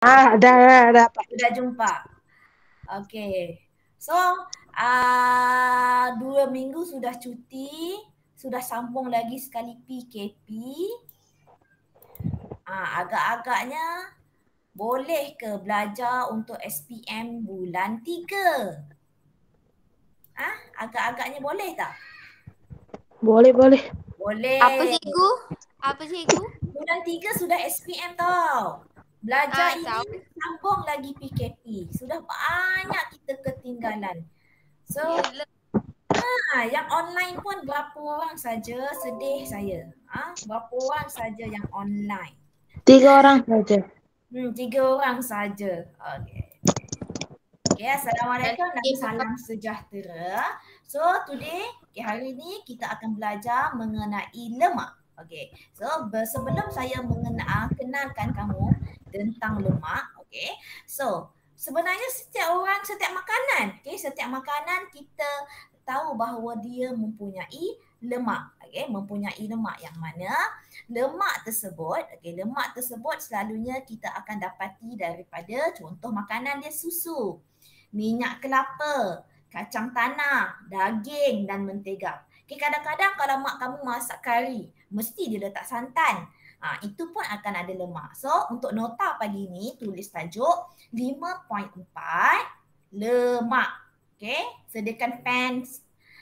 Dah dapat. Sudah jumpa. Okey. So, 2 minggu sudah cuti, sudah sambung lagi sekali PKP. Agak-agaknya boleh ke belajar untuk SPM bulan 3? Agak-agaknya boleh tak? Boleh. Boleh. Apa cikgu? Apa cikgu? Bulan 3 sudah SPM tau. Belajar Tahu. ini sambung lagi PKP. Sudah banyak kita ketinggalan. So, yang online pun berapa orang saja, sedih saya. Berapa orang saja yang online? 3 orang saja. 3 orang saja. Okey. Okay, Assalamualaikum dan salam sejahtera. So today, hari ini kita akan belajar mengenai lemak. Okay, so sebelum saya kenalkan kamu tentang lemak, okay, so sebenarnya setiap makanan, okay, setiap makanan kita tahu bahawa dia mempunyai lemak, okay, mempunyai lemak yang mana lemak tersebut selalunya kita akan dapati daripada contoh makanan dia susu, minyak kelapa, kacang tanah, daging dan mentega. Okay, kadang-kadang kalau mak kamu masak kari, mesti dia letak santan. Itu pun akan ada lemak. So, untuk nota pagi ni, tulis tajuk 5.4 lemak. Okay, sediakan pen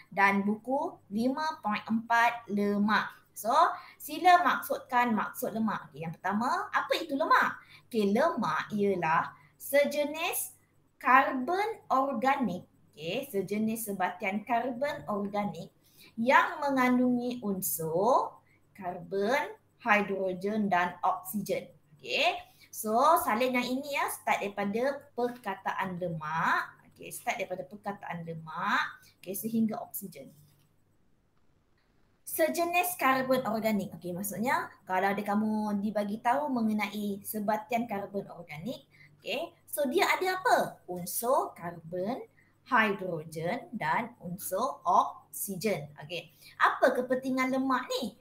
dan buku 5.4 lemak. So, sila maksudkan maksud lemak. Okay, yang pertama, apa itu lemak? Okay, lemak ialah sejenis karbon organik, sejenis sebatian karbon organik yang mengandungi unsur karbon, hidrogen dan oksigen. So salin yang ini start daripada perkataan lemak, sehingga oksigen. Sejenis karbon organik. Maksudnya kalau kamu dibagi tahu mengenai sebatian karbon organik, so dia ada apa? Unsur karbon, hidrogen dan unsur oksigen. Apa kepentingan lemak ni?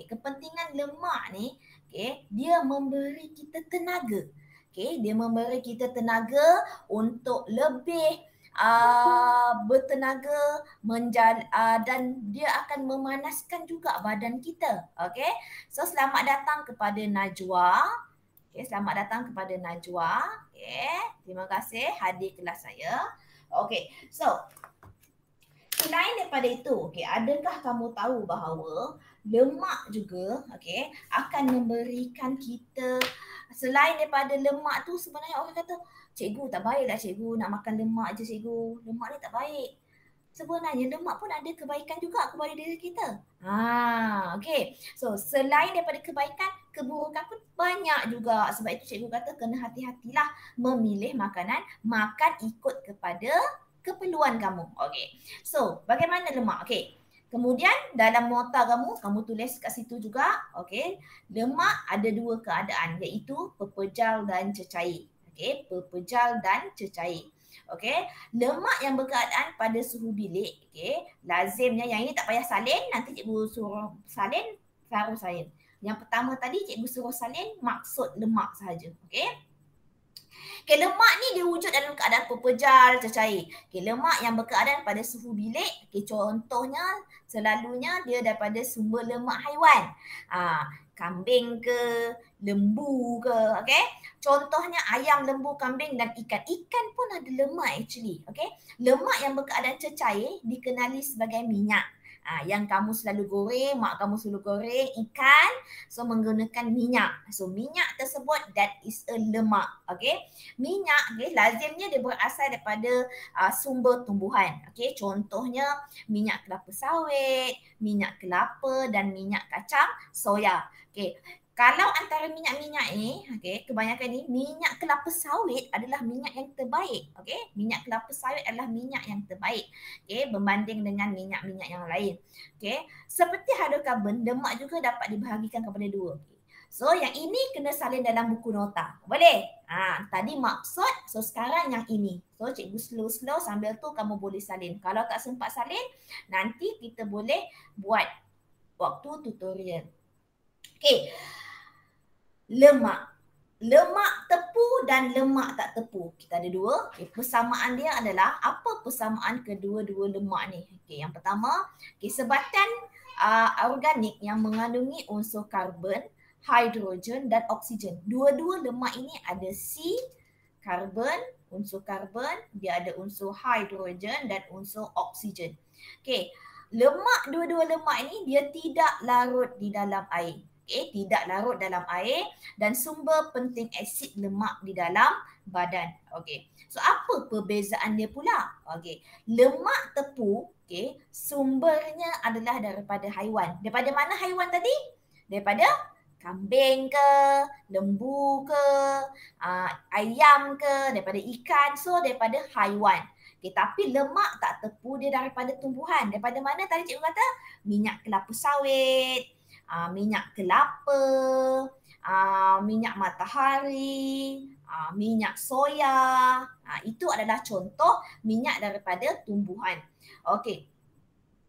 Kepentingan lemak ni, dia memberi kita tenaga. Dia memberi kita tenaga untuk lebih bertenaga dan dia akan memanaskan juga badan kita. So selamat datang kepada Najwa. Selamat datang kepada Najwa. Terima kasih hadir kelas saya. So selain daripada itu, adakah kamu tahu bahawa lemak juga akan memberikan kita, selain daripada lemak tu sebenarnya orang kata, cikgu tak baiklah cikgu nak makan lemak je cikgu. Lemak ni tak baik. Sebenarnya lemak pun ada kebaikan juga kepada diri kita. So selain daripada kebaikan, keburukan pun banyak juga. Sebab itu cikgu kata kena hati-hatilah memilih makanan, makan ikut kepada keperluan kamu. So bagaimana lemak? Kemudian dalam nota kamu tulis kat situ juga, lemak ada 2 keadaan iaitu pepejal dan cecair. Pepejal dan cecair. Lemak yang berkeadaan pada suhu bilik, lazimnya yang ini tak payah salin, nanti cikgu suruh salin, taruh salin. Yang pertama tadi cikgu suruh salin maksud lemak sahaja. Lemak ni dia wujud dalam keadaan pepejal, cecair. Lemak yang berkeadaan pada suhu bilik, contohnya selalunya dia daripada sumber lemak haiwan. Kambing ke, lembu ke, contohnya ayam, lembu, kambing dan ikan. Ikan pun ada lemak actually, Lemak yang berkeadaan cecair dikenali sebagai minyak. Yang kamu selalu goreng, mak kamu selalu goreng ikan, so menggunakan minyak. So minyak tersebut that is a lemak. Minyak lazimnya dia berasal daripada sumber tumbuhan. Contohnya minyak kelapa sawit, minyak kelapa dan minyak kacang soya. Kalau antara minyak-minyak ni, kebanyakan ni minyak kelapa sawit adalah minyak yang terbaik. Minyak kelapa sawit adalah minyak yang terbaik. Berbanding dengan minyak-minyak yang lain. Seperti hidrokarbon, lemak juga dapat dibahagikan kepada 2. So yang ini kena salin dalam buku nota. Boleh? Tadi maksud, so sekarang yang ini. So cikgu slow-slow sambil tu kamu boleh salin. Kalau tak sempat salin, nanti kita boleh buat waktu tutorial. Lemak. lemak tepu dan lemak tak tepu. Kita ada dua. Okay, persamaan dia adalah apa persamaan kedua-dua lemak ni? Okay, yang pertama, okay, sebatan organik yang mengandungi unsur karbon, hidrogen dan oksigen. Dua-dua lemak ini ada C, karbon, unsur karbon, dia ada unsur hidrogen dan unsur oksigen. Okay, dua-dua lemak ini dia tidak larut di dalam air. Okay, tidak larut dalam air dan sumber penting asid lemak di dalam badan. Okay, so apa perbezaan dia pula? Okay, lemak tepu, okay, sumbernya adalah daripada haiwan. Daripada mana haiwan tadi? Daripada kambing ke, lembu ke, ayam ke, daripada ikan, so daripada haiwan. Okay, tapi lemak tak tepu dia daripada tumbuhan. Daripada mana tadi cikgu kata? Minyak kelapa sawit, minyak kelapa, minyak matahari, minyak soya. Itu adalah contoh minyak daripada tumbuhan. Okey.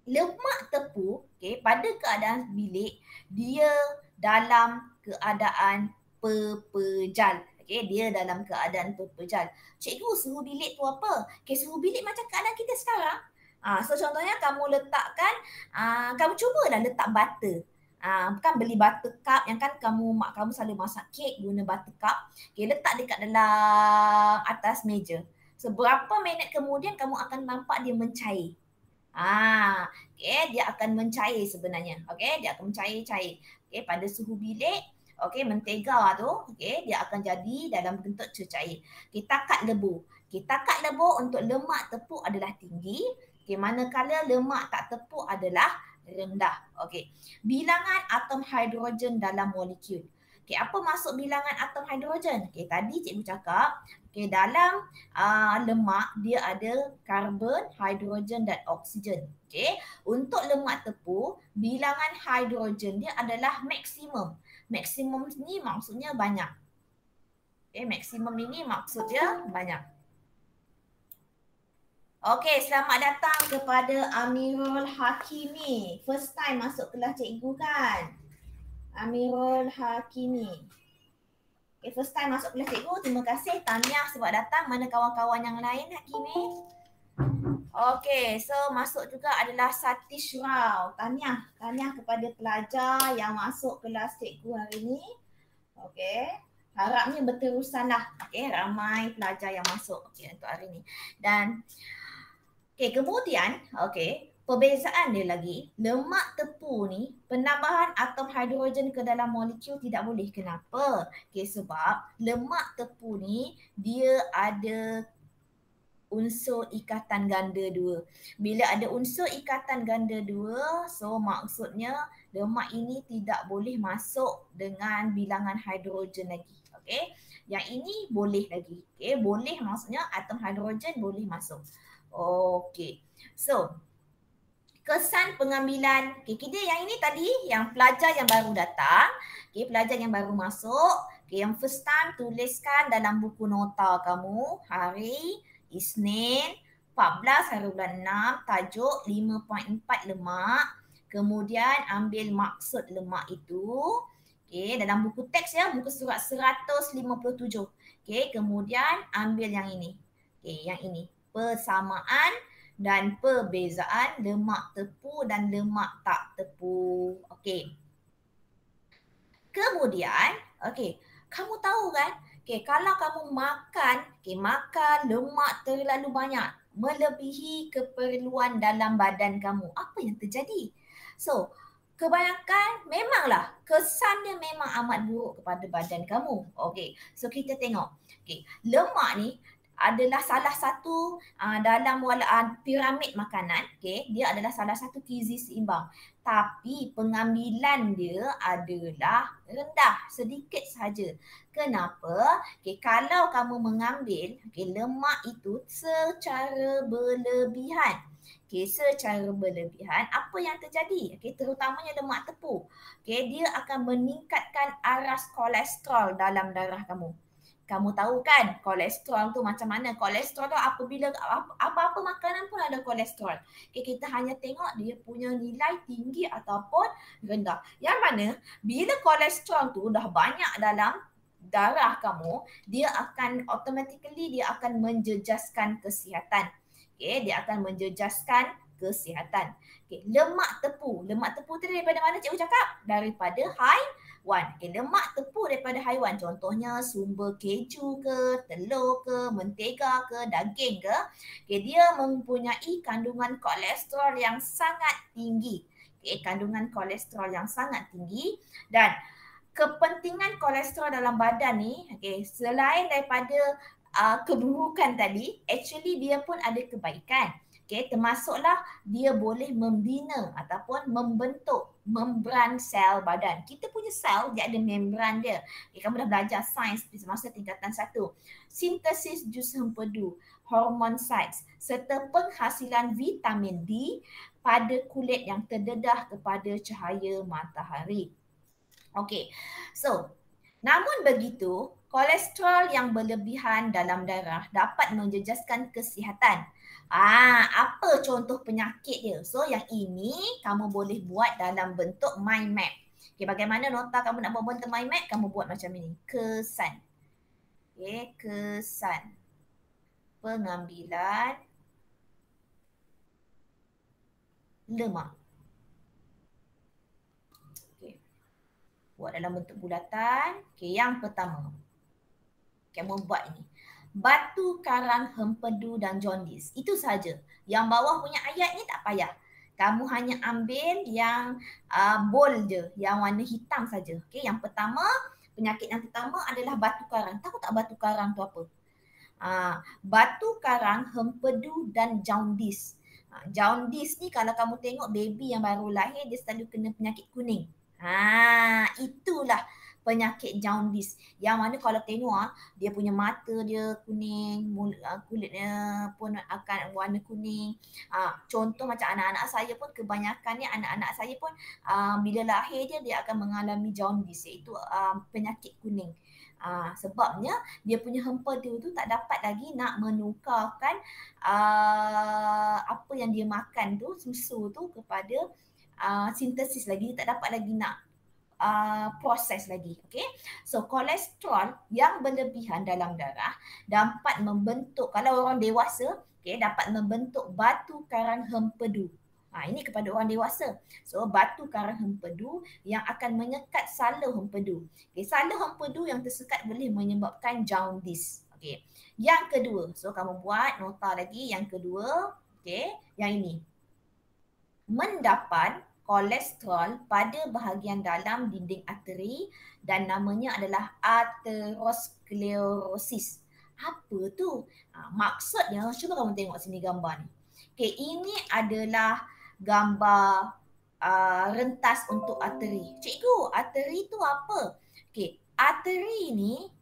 Lemak tepu, okay, pada keadaan bilik, dia dalam keadaan pepejal. Okay, dia dalam keadaan pepejal. Cikgu, suhu bilik tu apa? Okay, suhu bilik macam keadaan kita sekarang. So contohnya kamu letakkan, kamu cubalah letak butter. Kan beli buttercup yang kan mak kamu selalu masak kek guna buttercup. Okay, letak dekat dalam atas meja. Seberapa minit kemudian kamu akan nampak dia mencair. Okay, dia akan mencair sebenarnya. Okay, dia akan mencair-cair. Okay, pada suhu bilik, okay, mentega tu, okay, dia akan jadi dalam bentuk cecair. Okay, takat lebu. Okay, takat lebu untuk lemak tepu adalah tinggi. Okay, manakala lemak tak tepu adalah rendah. Okey. Bilangan atom hidrogen dalam molekul. Okey, apa maksud bilangan atom hidrogen? Okey, tadi cikgu cakap, okey, dalam lemak dia ada karbon, hidrogen dan oksigen. Okey. Untuk lemak tepu, bilangan hidrogen dia adalah maksimum. Maksimum ni maksudnya banyak. Okey, maksimum ini maksudnya banyak. Okey, selamat datang kepada Amirul Hakimi. First time masuk kelas cikgu kan? Amirul Hakimi. Okey, first time masuk kelas cikgu. Terima kasih. Tahniah sebab datang. Mana kawan-kawan yang lain, Hakimi? Okey, so masuk juga adalah Satish Rao. Tahniah. Tahniah kepada pelajar yang masuk kelas cikgu hari ini. Okey. Harapnya berterusanlah. Okey, ramai pelajar yang masuk untuk hari ini. Dan okey, kemudian, perbezaan dia lagi, lemak tepu ni, penambahan atom hidrogen ke dalam molekul tidak boleh. Kenapa? Okey, sebab lemak tepu ni, dia ada unsur ikatan ganda 2. Bila ada unsur ikatan ganda 2, so maksudnya lemak ini tidak boleh masuk dengan bilangan hidrogen lagi. Okey, yang ini boleh lagi. Okey, boleh maksudnya atom hidrogen boleh masuk. Okey. So, kesan pengambilan. Okey, kita yang ini tadi yang pelajar yang baru datang. Okey, pelajar yang baru masuk. Okey, yang first time tuliskan dalam buku nota kamu hari Isnin 14 hari bulan 6 tajuk 5.4 lemak. Kemudian ambil maksud lemak itu. Okey, dalam buku teks ya, muka surat 157. Okey, kemudian ambil yang ini. Okey, yang ini. Persamaan dan perbezaan lemak tepu dan lemak tak tepu. Okey. Kemudian, kamu tahu kan, kalau kamu makan lemak terlalu banyak, melebihi keperluan dalam badan kamu, apa yang terjadi? So, kebanyakan memanglah kesannya memang amat buruk kepada badan kamu. Okey. So kita tengok. Okey, lemak ni adalah salah satu dalam piramid makanan. Okay, dia adalah salah satu gizi seimbang. Tapi pengambilan dia adalah rendah, sedikit sahaja. Kenapa? Okay, kalau kamu mengambil lemak itu secara berlebihan. Okay, secara berlebihan, apa yang terjadi? Okay, terutamanya lemak tepu. Okay, dia akan meningkatkan aras kolesterol dalam darah kamu. Kamu tahu kan kolesterol tu macam mana? Kolesterol tu apabila apa-apa makanan pun ada kolesterol. Okay, kita hanya tengok dia punya nilai tinggi ataupun rendah. Yang mana bila kolesterol tu dah banyak dalam darah kamu, dia akan automatically dia akan menjejaskan kesihatan. Okay, dia akan menjejaskan kesihatan. Okay, lemak tepu tu daripada mana cikgu cakap? Daripada haiwan. Okay, lemak tepu daripada haiwan. Contohnya sumber keju ke, telur ke, mentega ke, daging ke. Okay, dia mempunyai kandungan kolesterol yang sangat tinggi. Okay, kandungan kolesterol yang sangat tinggi dan kepentingan kolesterol dalam badan ni, okay, selain daripada keburukan tadi, actually dia pun ada kebaikan. Okay, termasuklah dia boleh membina ataupun membentuk membran sel badan. Kita punya sel, dia ada membran dia. Okay, kamu dah belajar sains semasa tingkatan 1. Sintesis jus hempedu, hormon sites, serta penghasilan vitamin D pada kulit yang terdedah kepada cahaya matahari. Okey, so namun begitu, kolesterol yang berlebihan dalam darah dapat menjejaskan kesihatan. Apa contoh penyakit dia? So yang ini kamu boleh buat dalam bentuk mind map. Okey, bagaimana nota kamu nak buat bentuk mind map? Kamu buat macam ini. Kesan. Okey, kesan. Pengambilan lemak. Buat dalam bentuk bulatan. Okay, yang pertama. Okay, kamu buat ini. Batu karang hempedu dan jaundice. Itu saja. Yang bawah punya ayat ni tak payah. Kamu hanya ambil yang bold je. Yang warna hitam saja. Okay, yang pertama, penyakit yang pertama adalah batu karang. Tahu tak batu karang tu apa? Batu karang hempedu dan jaundice. Jaundice ni kalau kamu tengok baby yang baru lahir, dia selalu kena penyakit kuning. Itulah penyakit jaundice. Yang mana kalau tengok dia punya mata dia kuning, kulitnya pun akan warna kuning. Contoh macam anak-anak saya pun kebanyakannya anak-anak saya pun bila lahir dia akan mengalami jaundice, iaitu penyakit kuning. Sebabnya dia punya hempedu tu tak dapat lagi nak menukarkan apa yang dia makan tu, susu tu kepada sintesis lagi, tak dapat lagi nak proses lagi. Okay, so kolesterol yang berlebihan dalam darah dapat membentuk, kalau orang dewasa, okay, dapat membentuk batu karang hempedu. Ini kepada orang dewasa. So batu karang hempedu yang akan menyekat salur hempedu. Okay, salur hempedu yang tersekat boleh menyebabkan jaundice. Okay, yang kedua, so kamu buat nota lagi yang kedua. Okay, yang ini, mendapat kolesterol pada bahagian dalam dinding arteri dan namanya adalah aterosklerosis. Apa tu? Maksudnya, cuba kamu tengok sini gambar ni. Okay, ini adalah gambar rentas untuk arteri. Cikgu, arteri tu apa? Okay, arteri ni,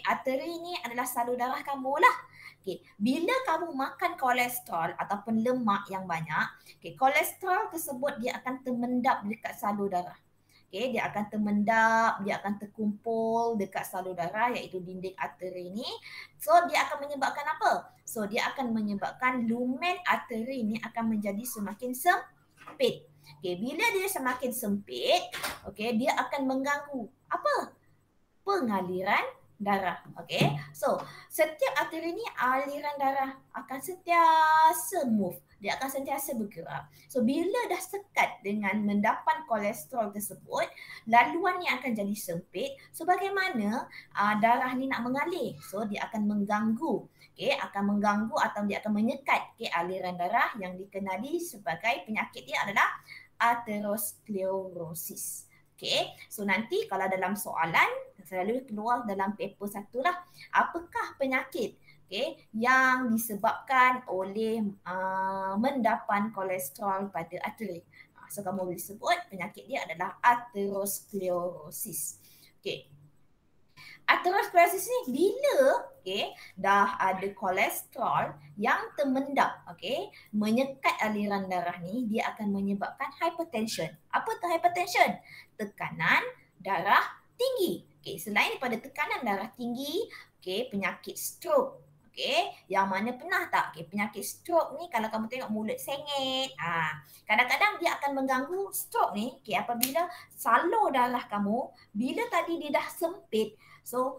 arteri ni adalah salur darah kamu lah. Okay, bila kamu makan kolesterol ataupun lemak yang banyak, okay, kolesterol tersebut dia akan termendap dekat salur darah. Okay, dia akan termendap, dia akan terkumpul dekat salur darah iaitu dinding arteri ni. So dia akan menyebabkan apa? So dia akan menyebabkan lumen arteri ni akan menjadi semakin sempit. Okay, bila dia semakin sempit, okay, dia akan mengganggu apa? Pengaliran darah. Okay, so setiap arteri ni aliran darah akan sentiasa move, dia akan sentiasa bergerak. So bila dah sekat dengan mendapat kolesterol tersebut, laluan ni akan jadi sempit. So bagaimana darah ni nak mengalir? So dia akan mengganggu, okay, akan mengganggu atau dia akan menyekat, okay, aliran darah yang dikenali sebagai penyakit dia adalah aterosklerosis. Okay, so nanti kalau dalam soalan selalu keluar dalam paper 1 lah, apakah penyakit, okay, yang disebabkan oleh mendapan kolesterol pada arteri. So kamu boleh sebut penyakit dia adalah aterosklerosis. Okay, aterosklerosis ni bila, okay, dah ada kolesterol yang termendap, okay, menyekat aliran darah ni, dia akan menyebabkan hypertension. Apa tu hypertension? Tekanan darah tinggi. Okay, selain daripada tekanan darah tinggi, okay, penyakit stroke. Okay, yang mana pernah tak? Okay, penyakit stroke ni kalau kamu tengok mulut sengit, kadang-kadang dia akan mengganggu stroke ni. Okay, apabila salur darah kamu, bila tadi dia dah sempit, So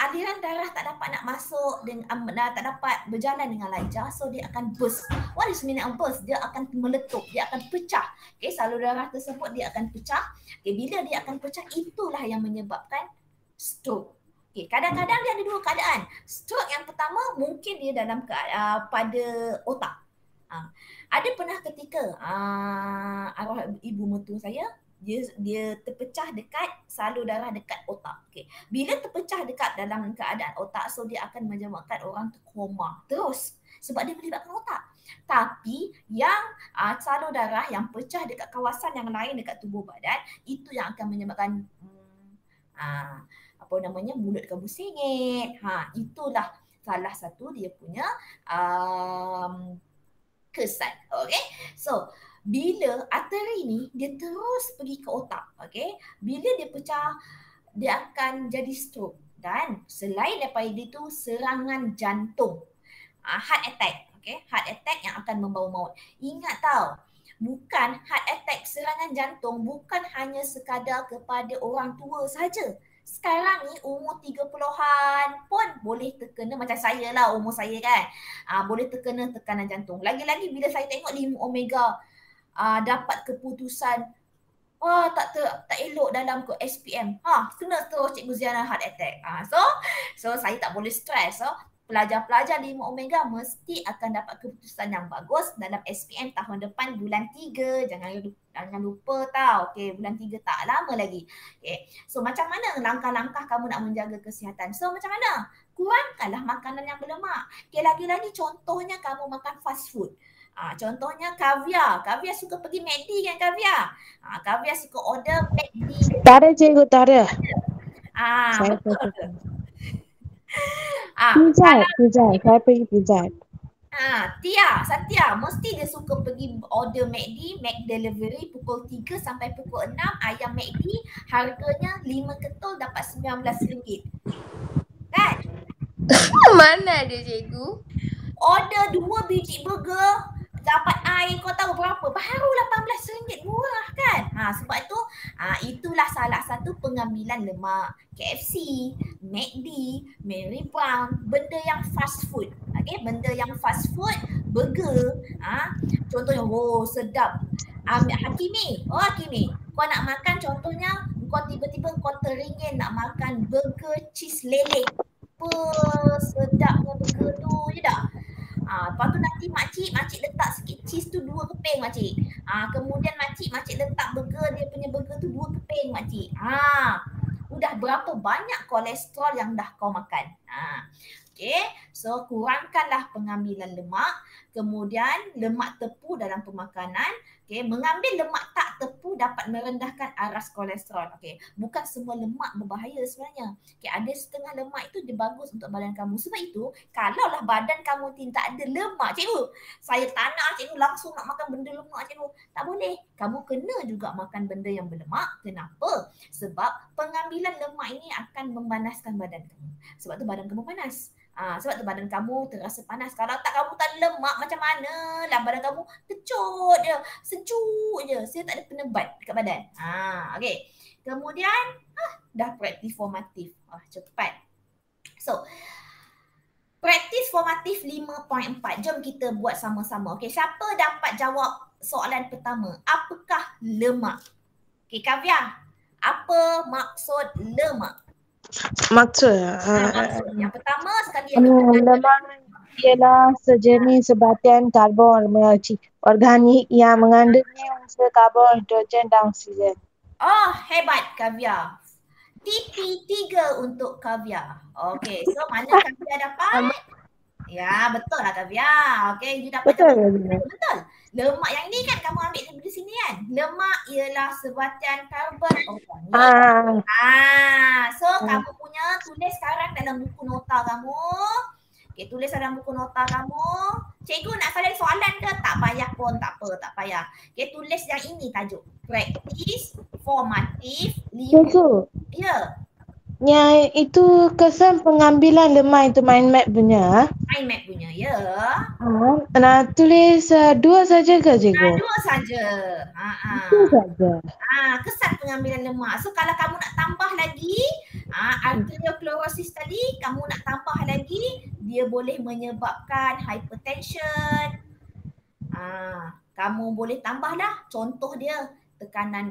aliran darah tak dapat nak masuk dan tak dapat berjalan dengan lancar, so dia akan burst. What is meaning of burst? Dia akan meletup, dia akan pecah. Okay, salur darah tersebut dia akan pecah. Okay, bila dia akan pecah, itulah yang menyebabkan stroke. Okay, kadang-kadang dia ada dua keadaan. Stroke yang pertama mungkin dia dalam pada otak. Ada pernah ketika arwah ibu mertua saya, dia terpecah dekat salur darah dekat otak. Okay. Bila terpecah dekat dalam keadaan otak, so dia akan menyebabkan orang tu koma terus sebab dia melibatkan otak. Tapi yang salur darah yang pecah dekat kawasan yang lain dekat tubuh badan, itu yang akan menyebabkan mulut kamu sengit. Itulah salah satu dia punya kesan. Okay. So bila arteri ni dia terus pergi ke otak, okay? Bila dia pecah, dia akan jadi stroke. Dan selain daripada itu, serangan jantung, heart attack, okay? Heart attack yang akan membawa maut. Ingat tau, bukan heart attack, serangan jantung bukan hanya sekadar kepada orang tua saja. Sekarang ni umur 30-an pun boleh terkena, macam saya lah, umur saya kan, boleh terkena tekanan jantung. Lagi-lagi bila saya tengok 5 omega dapat keputusan tak elok dalam SPM, kena terus Cikgu Ziana heart attack. So saya tak boleh stres. So pelajar-pelajar 5 omega mesti akan dapat keputusan yang bagus dalam SPM tahun depan bulan 3. Jangan lupa tau. Okay, bulan 3 tak lama lagi. Okay. So macam mana langkah-langkah kamu nak menjaga kesihatan? So macam mana? Kurangkanlah makanan yang berlemak. Okay, lagi-lagi contohnya kamu makan fast food. Contohnya kaviar. Kaviar suka pergi McD kan kaviar? Kaviar suka order McD. Tak ada cikgu, tak ada. Betul ke? Pizza. Saya pergi pizza. Satya mesti dia suka pergi order McD, Delivery pukul 3 sampai pukul 6. Ayam McD harganya 5 ketul dapat RM19. Kan? Mana ada cikgu? Order 2 biji burger, dapat air, kau tahu berapa? Baru RM18, murah kan? Sebab tu itulah salah satu pengambilan lemak. KFC, McD, Mary Brown, benda yang fast food. Okay, benda yang fast food, burger. Contohnya, sedap. Hakimi, kau nak makan contohnya, kau tiba-tiba kau teringin nak makan burger cheese lele. Sedapnya burger tu je dah. Lepas tu nanti makcik letak sikit cheese tu 2 keping makcik. Kemudian makcik letak burger, dia punya burger tu 2 keping makcik. Udah berapa banyak kolesterol yang dah kau makan. Okay, so kurangkanlah pengambilan lemak. Kemudian lemak tepu dalam pemakanan. Okay, mengambil lemak tak tepu dapat merendahkan aras kolesterol. Okay, bukan semua lemak berbahaya sebenarnya. Okay, ada setengah lemak itu dia bagus untuk badan kamu. Sebab itu, kalaulah badan kamu tak ada lemak, cikgu, saya tak nak cikgu langsung nak makan benda lemak cikgu. Tak boleh. Kamu kena juga makan benda yang berlemak. Kenapa? Sebab pengambilan lemak ini akan memanaskan badan kamu. Sebab tu badan kamu panas. Sebab tu badan kamu terasa panas. Kalau tak kamu tak lemak, macam mana lah badan kamu kecut je, sejuk je. Saya tak ada penebat dekat badan. Okay. Kemudian dah praktis formatif. Cepat. So praktis formatif 5.4. Jom kita buat sama-sama. Okay, siapa dapat jawab soalan pertama? Apakah lemak? Okay, Kavya, apa maksud lemak? Maksud yang pertama sekali lemak ialah sejenis sebatian karbon organik yang mengandungi unsur karbon, hidrogen dan oksigen. Hebat Kavya. TP3 untuk Kavya. Okay, so mana Kavya dapat? Ya, betul lah Kavya. Okay, you dapat betul. Lemak yang ni kan kamu ambil dari sini kan. Lemak ialah sebatian karbon organik. So kamu punya tulis sekarang dalam buku nota kamu. Okay, tulis dalam buku nota kamu. Cikgu nak salin soalan ke? Tak payah pun, tak payah. Okay, tulis yang ini tajuk. Praktis formatif 5. Ya. Yang itu kesan pengambilan lemak itu mind map punya. Mind map punya, ya. Nak tulis dua saja ke cikgu? Dua saja. Dua saja. Kesan pengambilan lemak. So kalau kamu nak tambah lagi, arteriosclerosis tadi, kamu nak tambah lagi, dia boleh menyebabkan hypertension. Kamu boleh tambahlah contoh dia tekanan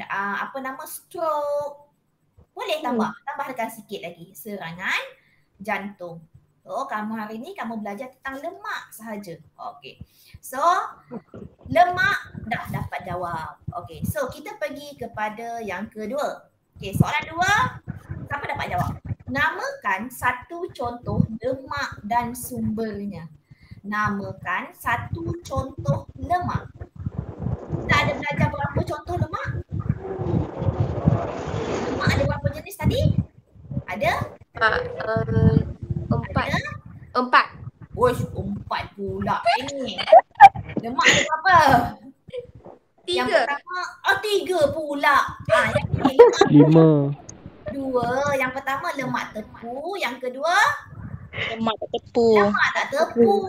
stroke. Boleh tambahkan sikit lagi. Serangan jantung. So kamu hari ni kamu belajar tentang lemak sahaja. Okey. So lemak dah dapat jawab. Okey. So kita pergi kepada yang kedua. Okey, soalan dua. Siapa dapat jawab? Namakan satu contoh lemak dan sumbernya. Namakan satu contoh lemak. Kita ada belajar berapa contoh lemak? Lemak ada berapa jenis tadi? Ada? Empat. Wosh, 4 pula ini. Lemak ada berapa? 3. Yang pertama, 3 pula. Yang ni 5. 2. Yang pertama lemak tepu, yang kedua Lemak tak tepu. lemak tak tepu.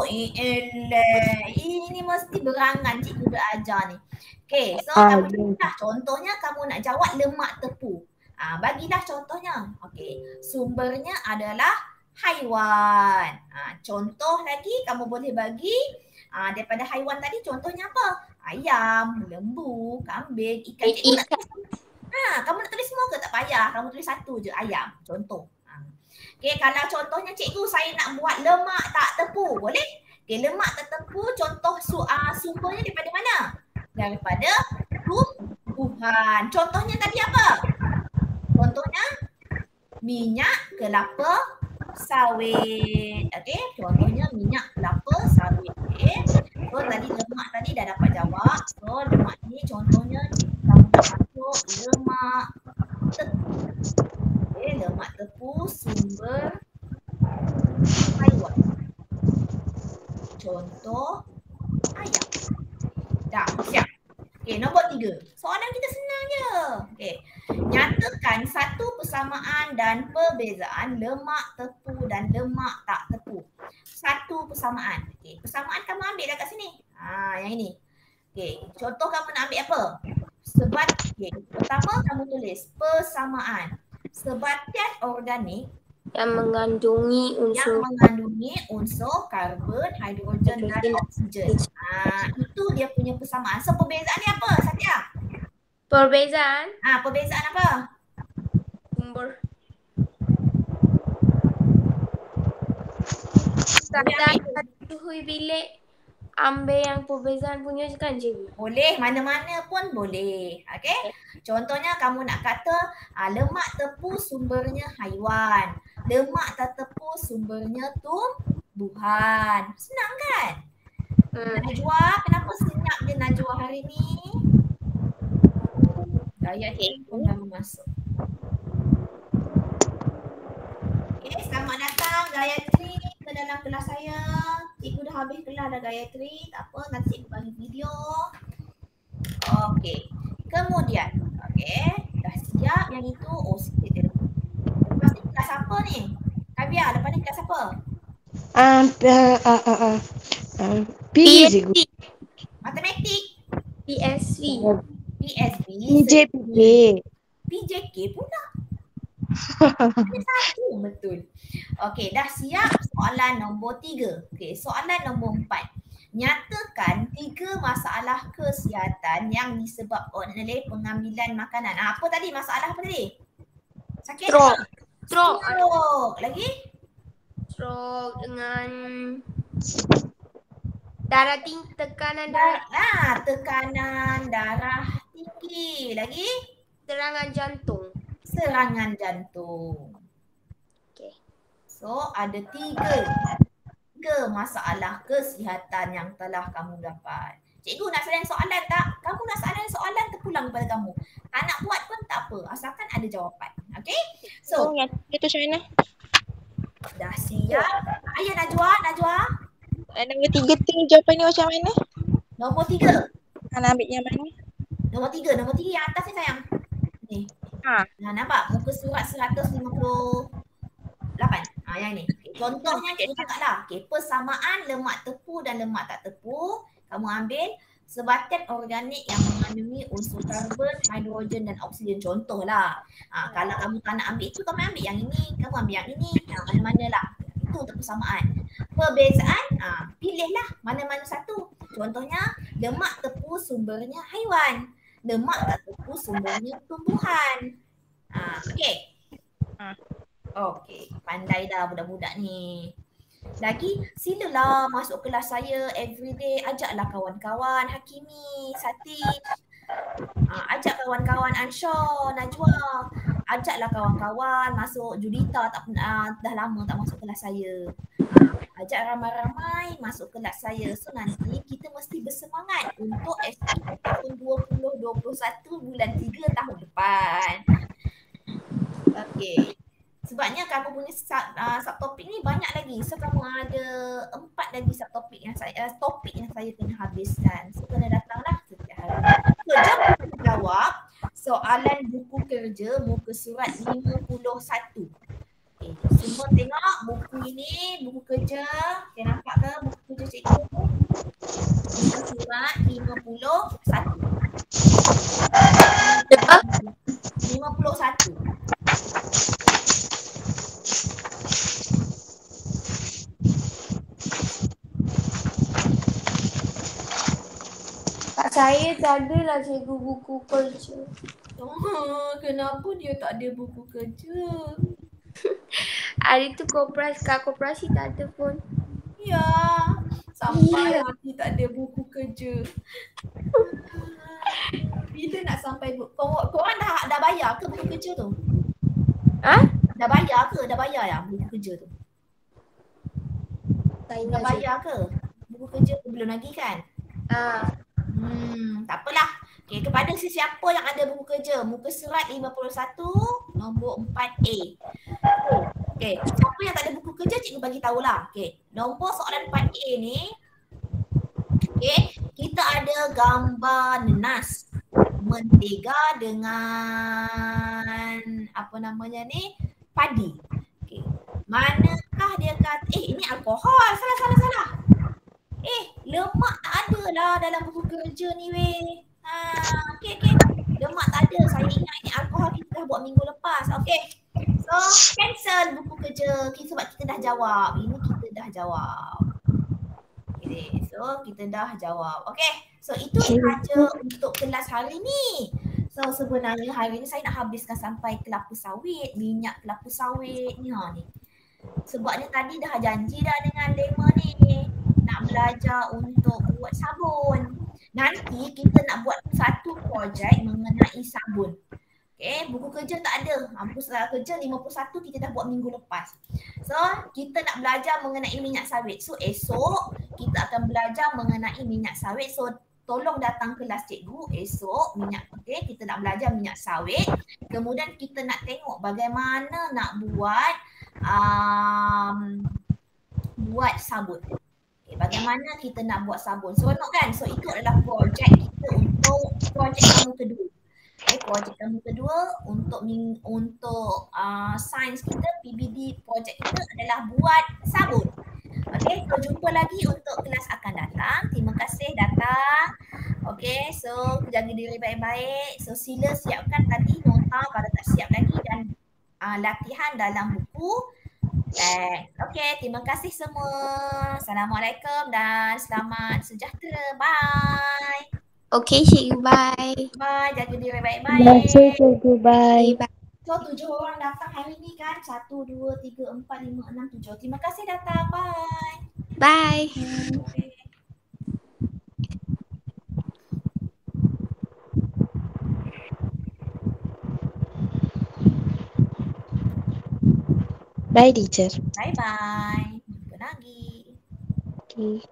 Ini mesti berangan cikgu berajar ni. Okey, so kamu dah contohnya kamu nak jawab lemak tepu. Bagilah contohnya. Okey, sumbernya adalah haiwan. Contoh lagi kamu boleh bagi daripada haiwan tadi contohnya apa? Ayam, lembu, kambing, ikan. Cikgu nak tulis. Kamu nak tulis semua ke? Tak payah. Kamu tulis satu je, ayam. Contoh. Okey, kalau contohnya cikgu saya nak buat lemak tak tepu, boleh? Okey, lemak tak tepu contoh sumbernya daripada mana? Daripada tumbuhan. Contohnya tadi apa? Contohnya minyak kelapa sawit. Okey, contohnya minyak kelapa sawit. Okey. So tadi lemak tadi dah dapat jawab. So lemak ni contohnya kamu dah masuk lemak tepu. Okey, lemak tepu sumber haiwan. Contoh ayam. Dah, siap. Okey, nombor 3. Soalan kita senang je. Okey. Nyatakan satu persamaan dan perbezaan lemak tepu dan lemak tak tepu. Satu persamaan. Okey, persamaan kamu ambil dah kat sini. Yang ini. Okey, contoh kamu nak ambil apa? Okey, pertama kamu tulis persamaan. Sebatian organik Yang mengandungi unsur karbon, hidrogen dan oksigen. Itu dia punya persamaan. So perbezaan ni apa, Satya? Perbezaan Perbezaan apa? sumber. Satu bilik ambil yang perbezaan punya je kan cikgu? Boleh, mana-mana pun boleh. Okey. Contohnya kamu nak kata lemak tepu sumbernya haiwan. Lemak tak tepu sumbernya tumbuhan. Senang kan? Najwa, kenapa senyap je Najwa hari ni? Gayatri pun dah masuk. Okey, selamat datang Gayatri ke dalam kelas saya. Cikgu dah habis kelas dah Gayatri. Tak apa, nanti cikgu bagi video. Okey. Kemudian, dah siap yang itu. Sikit dia. Lepas ni kelas apa ni? Kavia, lepas ni kelas apa? PE cikgu. Matematik. PSV. PSB. PJPK. PJK pula. Ada satu, betul. Okey, dah siap soalan nombor 3. Okey, soalan nombor 4. Nyatakan 3 masalah kesihatan yang disebabkan oleh pengambilan makanan. Apa tadi? Masalah apa tadi? Sakit? Stroke. Lagi? Stroke dengan darah tinggi, tekanan darah. Tekanan darah tinggi. Lagi? Serangan jantung. Serangan jantung. Okey. So ada 3 masalah kesihatan yang telah kamu dapat. Cikgu nak salinan soalan tak? Kamu nak salinan soalan terpulang kepada kamu. Tak nak buat pun tak apa. Asalkan ada jawapan. Okey? So, yang itu macam mana? dah siap. Ayah Najwa. Nombor 3 tu jawapan ni macam mana? Nombor 3. Nak ambil yang mana? Nombor 3 yang atas ni sayang. Ni. Nampak? Muka surat 158. Yang ni. Okay. Contohnya cikgu cakap lah. Okay. Persamaan lemak tepu dan lemak tak tepu. Kamu ambil sebatian organik yang mengandungi unsur karbon, hidrogen dan oksigen. Contohlah. Kalau kamu tak nak ambil itu, kamu ambil yang ini. Kamu ambil yang ini. Mana-mana lah. Itu untuk persamaan. Perbezaan, pilihlah mana-mana satu. Contohnya, lemak tepu sumbernya haiwan. Lemak tak tepu sumbernya tumbuhan. Okey. Okey, pandai dah budak-budak ni. Lagi, silalah masuk kelas saya everyday. Ajaklah kawan-kawan Hakimi, Sati. Ajak kawan-kawan Ansha, Najwa. Ajaklah kawan-kawan masuk Julita, dah lama tak masuk kelas saya. Ajak ramai-ramai masuk kelas saya. So nanti kita mesti bersemangat untuk SPM tahun 2021 bulan 3 tahun depan. Okey. Sebabnya kamu punya subtopik ni banyak lagi. So kamu ada 4 lagi subtopik yang saya kena habiskan. So kena datanglah setiap hari. So jom kita jawab soalan buku kerja muka surat 51. Okay. Semua tengok buku ini, buku kerja. Okay, nampak ke buku kerja cikgu? Muka surat 51. 51. Kat saya tak ada lah cikgu buku kerja. Kenapa dia tak ada buku kerja? Hari tu kat koperasi tak ada pun. Ya, sampai nanti tak ada buku kerja. Bila nak sampai korang dah bayar ke buku kerja tu? Dah bayar ke? Dah bayar ya buku kerja tu? Dah bayar ke? Buku kerja tu belum lagi kan? Tak apalah. Okay, kepada sesiapa yang ada buku kerja, muka surat 51, nombor 4A. Okay, siapa yang tak ada buku kerja, cikgu bagi tahulah. Okay, nombor soalan 4A ni, okay, kita ada gambar nanas mentega dengan apa namanya ni, padi. Okay, manakah dia kata, ini alkohol, salah. Lemak tak ada lah dalam buku kerja ni weh. Okay. Lemak tak ada. Saya ingat ini alkohol kita dah buat minggu lepas. Okay. So, cancel buku kerja. Okay, sebab kita dah jawab. Ini kita dah jawab. Okay. So, kita dah jawab. Okay. So, itu sahaja untuk kelas hari ni. So, sebenarnya hari ni saya nak habiskan sampai kelapa sawit. Minyak kelapa sawit ni. Sebabnya tadi dah janji dah dengan Lema ni. Nak belajar untuk buat sabun. Nanti kita nak buat satu projek mengenai sabun. Okay, buku kerja tak ada. Buku kerja 51 kita dah buat minggu lepas. So, kita nak belajar mengenai minyak sawit. So, esok kita akan belajar mengenai minyak sawit. So, tolong datang kelas cikgu esok okay, kita nak belajar minyak sawit. Kemudian kita nak tengok bagaimana nak buat sabun. Bagaimana kita nak buat sabun. Seronok kan? So itu adalah projek kita untuk projek kamu kedua. Okay, projek kamu kedua untuk sains kita, PBD projek kita adalah buat sabun. Okay, so jumpa lagi untuk kelas akan datang. Terima kasih datang. Okay, so jaga diri baik-baik. So sila siapkan tadi nota kalau tak siap lagi dan latihan dalam buku. Okay, terima kasih semua. Assalamualaikum dan selamat sejahtera. Bye. Okay, cikgu. Bye. Bye. Jaga diri baik-baik. Cikgu, bye. So, 7 orang datang hari ni kan? 1, 2, 3, 4, 5, 6, 7. Terima kasih datang. Bye. Bye. Bye, teacher. Bye-bye. Jumpa lagi. Okay.